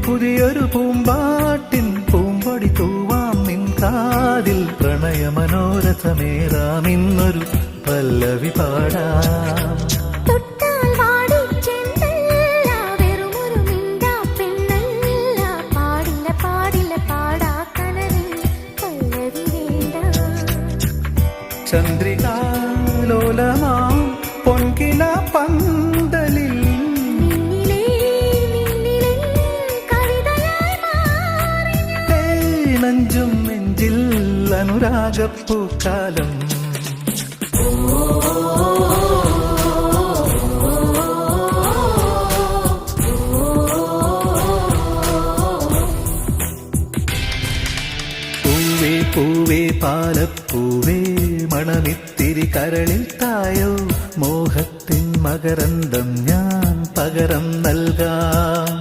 പുതിയൊരു പൂമ്പാട്ടിൻ പൂമ്പൊടി തൂവാം നിൻ കാതിൽ പ്രണയമനോരഥമേറാം ഇന്നൊരു പല്ലവി പാടാം. ചന്ദ്രികാലോലമാം പൊൻകില പന്തലിൽ നെഞ്ചും നെഞ്ചിൽ അനുരാഗപ്പൂക്കാലം. പൂവേ പൂവേ പാലപ്പൂവേ മണമിത്തിരി കരളിൽ തായോ മോഹത്തിൻ മകരന്തം ഞാൻ പകരം നൽകാം.